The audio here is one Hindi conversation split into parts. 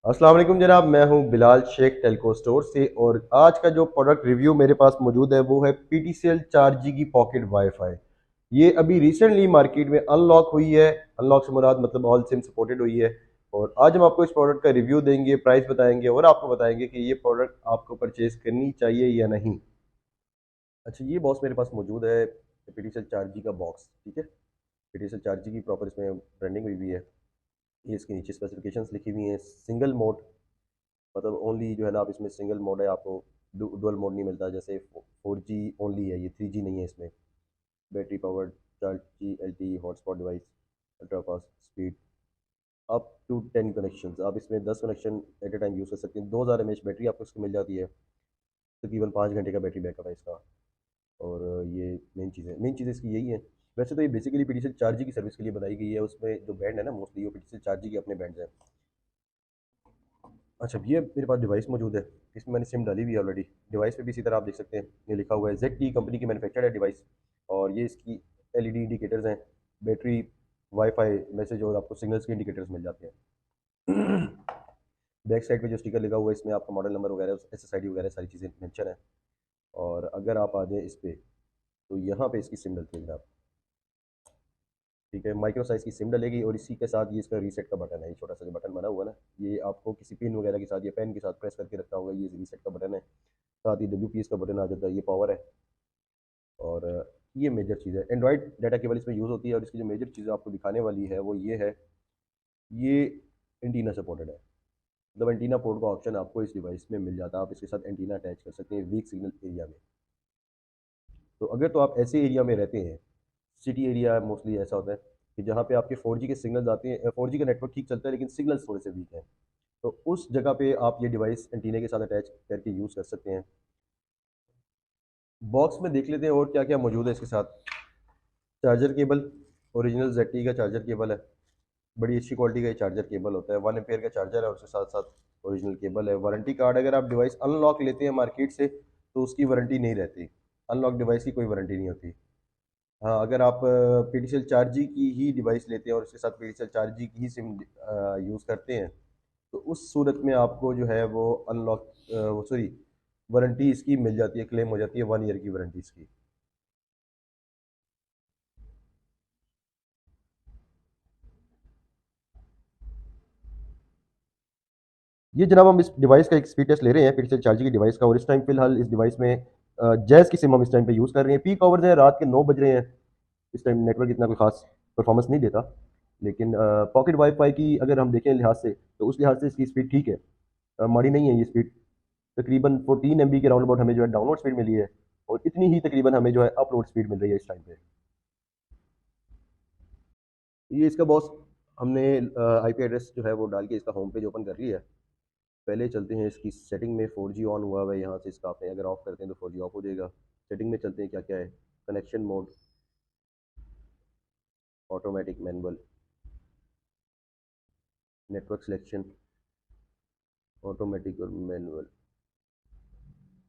अस्सलाम वालेकुम जनाब, मैं हूं बिलाल शेख टेलको स्टोर से। और आज का जो प्रोडक्ट रिव्यू मेरे पास मौजूद है वो है PTCL 4G की पॉकेट वाईफाई। ये अभी रिसेंटली मार्केट में अनलॉक हुई है। अनलॉक से मुराद मतलब ऑल सिम सपोर्टेड हुई है। और आज हम आपको इस प्रोडक्ट का रिव्यू देंगे, प्राइस बताएंगे और आपको बताएंगे कि ये प्रोडक्ट आपको परचेज करनी चाहिए या नहीं। अच्छा, ये बॉक्स मेरे पास मौजूद है, PTCL 4G का बॉक्स। ठीक है, PTCL 4G की प्रॉपर इसमें ब्रांडिंग हुई हुई है। ये इसके नीचे स्पेसिफिकेशंस लिखी हुई हैं। सिंगल मोड, मतलब ओनली जो है ना, आप इसमें सिंगल मोड है, आपको डुअल मोड नहीं मिलता। जैसे 4G ओनली है, ये 3G नहीं है इसमें। Battery powered, 4G LTE hotspot device, ultra fast speed, up to 10 connection. आप इसमें 10 connection at a time use कर सकते हैं। 2000 mAh बैटरी आपको इसकी मिल जाती है। तकरीबन 5 घंटे का बैटरी बैकअप है इसका। और ये मेन चीज़ें इसकी यही है। वैसे तो ये बेसिकली PTCL 4G की सर्विस के लिए बनाई गई है। उसमें जो बैंड है ना, मोस्टली वो PTCL 4G के अपने बैंड हैं। अच्छा, ये मेरे पास डिवाइस मौजूद है। इसमें मैंने सिम डाली हुई है ऑलरेडी। डिवाइस पे भी इसी तरह आप देख सकते हैं, ये लिखा हुआ है ZTE कंपनी की मैन्युफैक्चर्ड है डिवाइस। और ये इसकी LED इंडिकेटर्स हैं, बैटरी, वाईफाई, मैसेज और आपको सिग्नल्स के इंडिकेटर्स मिल जाते हैं। बैक साइड पे जो स्टिकर लगा हुआ है, इसमें आपका मॉडल नंबर वगैरह, SSID वगैरह सारी चीज़ें मेंशन है। और अगर आप आ जाए इस पे, तो यहाँ पे इसकी सिम डलती है जनाब। ठीक है, माइक्रो साइज़ की सिम डलेगी और इसी के साथ ये इसका रीसेट का बटन है। ये छोटा सा जो बटन बना हुआ है ना, ये आपको किसी पिन वगैरह के साथ या पेन के साथ प्रेस करके रखना होगा। ये रीसेट का बटन है। साथ ही WPS का बटन आ जाता है, ये पावर है। और ये मेजर चीज़ है। एंड्रॉइड डाटा केबल इसमें यूज़ होती है। और इसकी जो मेजर चीज़ आपको दिखाने वाली है वो ये है, ये एंटीना सपोर्टेड है। मतलब एंटीना पोर्ट का ऑप्शन आपको इस डिवाइस में मिल जाता है। आप इसके साथ एंटीना अटैच कर सकते हैं वीक सिग्नल एरिया में। तो अगर तो आप ऐसे एरिया में रहते हैं, सिटी एरिया मोस्टली ऐसा होता है कि जहाँ पे आपके 4G के सिग्नल्स आते हैं, 4G का नेटवर्क ठीक चलता है लेकिन सिग्नल्स थोड़े से वीक हैं, तो उस जगह पे आप ये डिवाइस एंटीना के साथ अटैच करके यूज़ कर सकते हैं। बॉक्स में देख लेते हैं और क्या क्या मौजूद है इसके साथ। चार्जर केबल, ओरिजिनल ZTE का चार्जर केबल है। बड़ी अच्छी क्वालिटी का ये चार्जर केबल होता है। 1 एम्पेयर का चार्जर है और उसके साथ साथ ओरिजिनल केबल है। वारंटी कार्ड, अगर आप डिवाइस अनलॉक लेते हैं मार्केट से तो उसकी वारंटी नहीं रहती। अनलॉक डिवाइस की कोई वारंटी नहीं होती। हाँ, अगर आप PTCL 4G की ही डिवाइस लेते हैं और उसके साथ PTCL 4G की ही सिम यूज़ करते हैं, तो उस सूरत में आपको जो है वो अनलॉक, वो सॉरी, वारंटी इसकी मिल जाती है, क्लेम हो जाती है 1 ईयर की वारंटी इसकी। ये जनाब हम इस डिवाइस का एक स्पीड टेस्ट ले रहे हैं, PTCL 4G की डिवाइस का। और इस टाइम फिलहाल इस डिवाइस में जैज़ की सिम हम इस टाइम पे यूज़ कर रहे हैं। पीक आवर्स हैं, रात के 9 बज रहे हैं। इस टाइम नेटवर्क इतना कोई खास परफॉर्मेंस नहीं देता। लेकिन पॉकेट वाईफाई की अगर हम देखें लिहाज से, तो उस लिहाज से इसकी स्पीड ठीक है। माड़ी नहीं है ये स्पीड। तकरीबन 14 MB के राउंड अबाउट हमें जो है डाउनलोड स्पीड मिली है। और इतनी ही तकरीबन हमें जो है अपलोड स्पीड मिल रही है इस टाइम पे। ये इसका बॉस, हमने IP एड्रेस जो है वो डाल के इसका होम पेज ओपन कर लिया है। पहले चलते हैं इसकी सेटिंग में। 4G ऑन हुआ हुआ है, यहाँ से इसका आपने अगर ऑफ करते हैं तो 4G ऑफ हो जाएगा। सेटिंग में चलते हैं क्या क्या है। Connection mode, automatic manual, network selection, automatic और मैनुअल।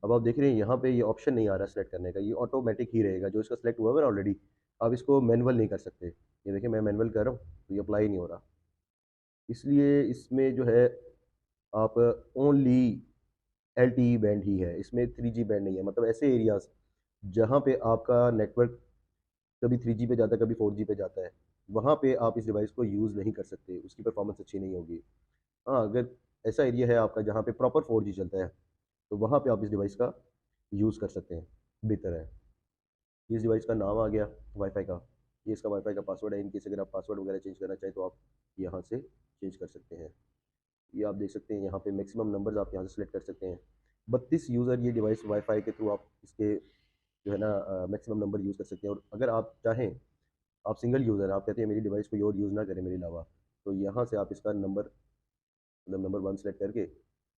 अब आप देख रहे हैं यहाँ पे ये ऑप्शन नहीं आ रहा सेलेक्ट करने का, ये ऑटोमेटिक ही रहेगा। जो इसका सेलेक्ट हुआ है ना ऑलरेडी, आप इसको मैनुअल नहीं कर सकते। ये देखिए, मैं मैनुअल कर रहा हूँ तो ये अप्लाई नहीं हो रहा। इसलिए इसमें जो है आप ओनली LTE बैंड ही है, इसमें 3G बैंड नहीं है। मतलब ऐसे एरियाज जहाँ पे आपका नेटवर्क कभी 3G पे जाता है, कभी 4G पे जाता है, वहाँ पे आप इस डिवाइस को यूज़ नहीं कर सकते, उसकी परफॉर्मेंस अच्छी नहीं होगी। हाँ, अगर ऐसा एरिया है आपका जहाँ पे प्रॉपर 4G चलता है, तो वहाँ पे आप इस डिवाइस का यूज़ कर सकते हैं, बेहतर है। इस डिवाइस का नाम आ गया वाईफाई का। ये इसका वाईफाई का पासवर्ड है। इनकेस अगर आप पासवर्ड वगैरह चेंज करना चाहें तो आप यहाँ से चेंज कर सकते हैं। ये आप देख सकते हैं, यहाँ पे मैक्सिमम नंबर्स आप यहाँ से सिलेक्ट कर सकते हैं। 32 यूज़र ये डिवाइस वाईफाई के थ्रू आप इसके जो है ना मैक्सिमम नंबर यूज़ कर सकते हैं। और अगर आप चाहें, आप सिंगल यूज़र हैं, आप कहते हैं मेरी डिवाइस कोई और यूज़ ना करे मेरे अलावा, तो यहाँ से आप इसका नंबर, मतलब नंबर 1 सेलेक्ट करके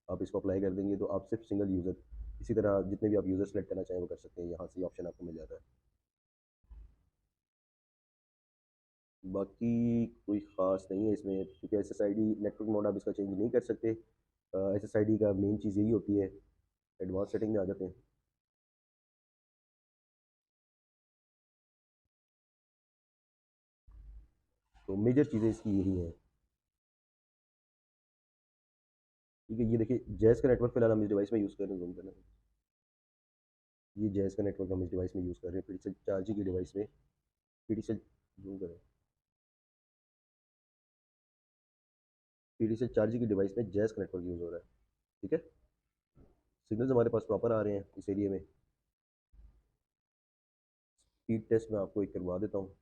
आप इसको अप्लाई कर देंगे तो आप सिर्फ सिंगल यूज़र, इसी तरह जितने भी आप यूज़र सेलेक्ट करना चाहें वो कर सकते हैं। यहाँ से ऑप्शन आपको मिल जाता है। बाकी कोई ख़ास नहीं है इसमें, क्योंकि SSID नेटवर्क मोड आप इसका चेंज नहीं कर सकते। SSID का मेन चीज़ यही होती है। एडवांस सेटिंग में आ जाते हैं। तो मेजर चीज़ें इसकी यही हैं। ठीक है, ये देखिए जैज़ का नेटवर्क फिलहाल हम इस डिवाइस में यूज़ कर रहे हैं, ज़ूम करना। ये जैज़ का नेटवर्क हम इस डिवाइस में यूज़ कर रहे हैं, पीटीसेल चार्जिंग की डिवाइस में। पीटीसेल ज़ूम करें, पीटीसेल चार्जिंग की डिवाइस में जैज़ का नेटवर्क यूज़ हो रहा है। ठीक है, सिग्नल्स हमारे पास प्रॉपर आ रहे हैं इस एरिया में। स्पीड टेस्ट मैं आपको एक करवा देता हूँ।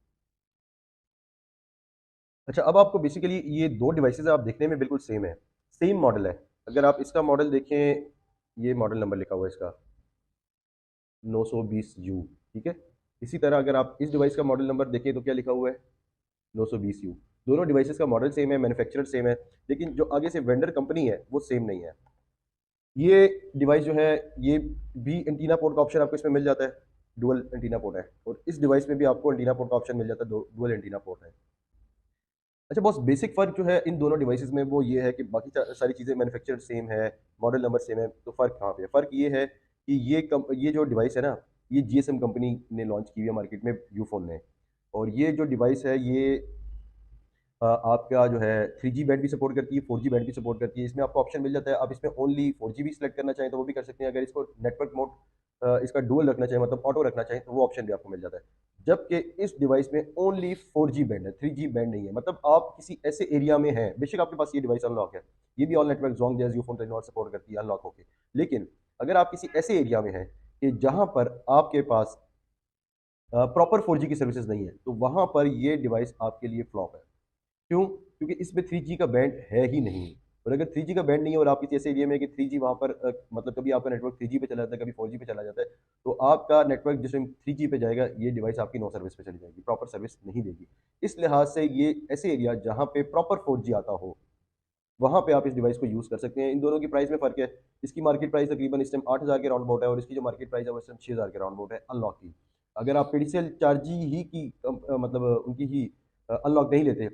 अच्छा, अब आपको बेसिकली ये दो डिवाइसेस आप देखने में बिल्कुल सेम है, सेम मॉडल है। अगर आप इसका मॉडल देखें, ये मॉडल नंबर लिखा हुआ है इसका 920U। ठीक है, इसी तरह अगर आप इस डिवाइस का मॉडल नंबर देखें तो क्या लिखा हुआ है 920U। दोनों डिवाइसेस का मॉडल सेम है, मैन्युफैक्चरर सेम है, लेकिन जो आगे से वेंडर कंपनी है वो सेम नहीं है। ये डिवाइस जो है, ये भी एंटीना पोर्ट का ऑप्शन आपको इसमें मिल जाता है, डुअल एंटीना पोर्ट है, और इस डिवाइस में भी आपको एंटीना पोर्ट का ऑप्शन मिल जाता है, डुअल एंटीना पोर्ट है। अच्छा बॉस, बेसिक फ़र्क जो है इन दोनों डिवाइसेस में वो ये है कि बाकी सारी चीज़ें मैन्युफैक्चर सेम है, मॉडल नंबर सेम है, तो फ़र्क कहाँ पे है? फ़र्क ये है कि ये जो डिवाइस है ना, ये जीएसएम कंपनी ने लॉन्च की हुई है मार्केट में यूफोन ने। और ये जो डिवाइस है ये आपका जो है 3G बैंड भी सपोर्ट करती है, 4G बैंड भी सपोर्ट करती है। इसमें आपको ऑप्शन मिल जाता है, आप इसमें ओनली 4G भी सिलेक्ट करना चाहें तो वो भी कर सकते हैं। अगर इसको नेटवर्क मोड इसका डुअल रखना चाहें, मतलब ऑटो रखना चाहें, तो वो ऑप्शन भी आपको मिल जाता है। जबकि इस डिवाइस में ओनली 4G बैंड है, 3G बैंड नहीं है। मतलब आप किसी ऐसे एरिया में हैं, बेशक आपके पास ये डिवाइस अनलॉक है, ये भी ऑल नेटवर्क जोंग जैस यूफोन टेक्नोलॉजी सपोर्ट करती है अनलॉक होके, लेकिन अगर आप किसी ऐसे एरिया में हैं कि जहां पर आपके पास प्रॉपर 4G की सर्विसेज नहीं है, तो वहां पर ये डिवाइस आपके लिए फ्लॉप है। क्यों? क्योंकि इसमें 3G का बैंड है ही नहीं। और अगर 3G का बैंड नहीं है और आप किसी ऐसे एरिया में है कि 3G वहाँ पर मतलब कभी आपका नेटवर्क 3G पे चला जाता है, कभी 4G पे चला जाता है, तो आपका नेटवर्क जिस टाइम 3G पे जाएगा, ये डिवाइस आपकी नो सर्विस पे चली जाएगी, प्रॉपर सर्विस नहीं देगी। इस लिहाज से ये ऐसे एरिया जहाँ पे प्रॉपर 4G आता हो, वहाँ पे आप इस डिवाइस को यूज़ कर सकते हैं। इन दोनों की प्राइस में फ़र्क है। इसकी मार्केट प्राइस तकरीबन इस टाइम 8,000 के राउंड अबाउट है, और इसकी जो मार्केट प्राइस है वो इस टाइम 6,000 के राउंड अबाउट है अनलॉक की। अगर आप पीटीसीएल चार्जी ही की मतलब उनकी ही अनलॉक नहीं लेते,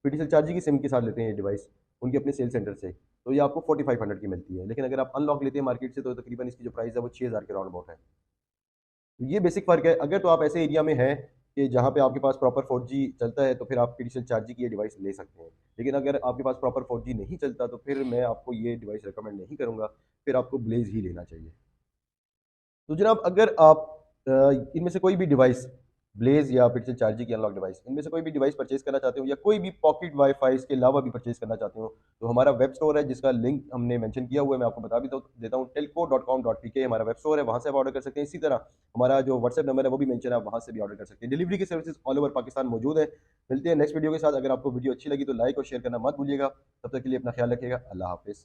पीटीसीएल चार्जी की सिम के साथ लेते हैं ये डिवाइस उनके अपने सेल सेंटर से, तो ये आपको 4500 की मिलती है। लेकिन अगर आप अनलॉक लेते हैं मार्केट से, तो तकरीबन इसकी जो प्राइस है वो 6,000 के राउंड अबाउट है। तो ये बेसिक फ़र्क है। अगर तो आप ऐसे एरिया में हैं कि जहाँ पे आपके पास प्रॉपर 4G चलता है, तो फिर आप पीटीसीएल चार्जी की ये डिवाइस ले सकते हैं। लेकिन अगर आपके पास प्रॉपर 4G नहीं चलता, तो फिर मैं आपको ये डिवाइस रिकमेंड नहीं करूँगा, फिर आपको ब्लेज़ ही लेना चाहिए। तो जनाब, अगर आप इनमें से कोई भी डिवाइस, ब्लेज़ या पिक्सल चार्जी की अनलॉक डिवाइस, इनमें से कोई भी डिवाइस परचेज़ करना चाहते हो, या कोई भी पॉकेट वाईफ़ाई इसके अलावा भी परचेज़ करना चाहते हो, तो हमारा वेब स्टोर है जिसका लिंक हमने मेंशन किया हुआ है, मैं आपको बता भी देता हूँ, telco.com.pk हमारा वेब स्टोर है, वहाँ से आप ऑर्डर कर सकते हैं। इसी तरह हमारा जो व्हाट्सएप नंबर है वो भी मेंशन है, आप वहाँ से भी ऑर्डर कर सकते हैं। डिलीवरी की सर्विसेज ऑल ओवर पाकिस्तान मौजूद है। मिलते हैं नेक्स्ट वीडियो के साथ। अगर आपको वीडियो अच्छी लगी तो लाइक और शेयर करना मत भूलिएगा। तब तक के लिए अपना ख्याल रखिएगा। अल्लाह हाफ़िज़।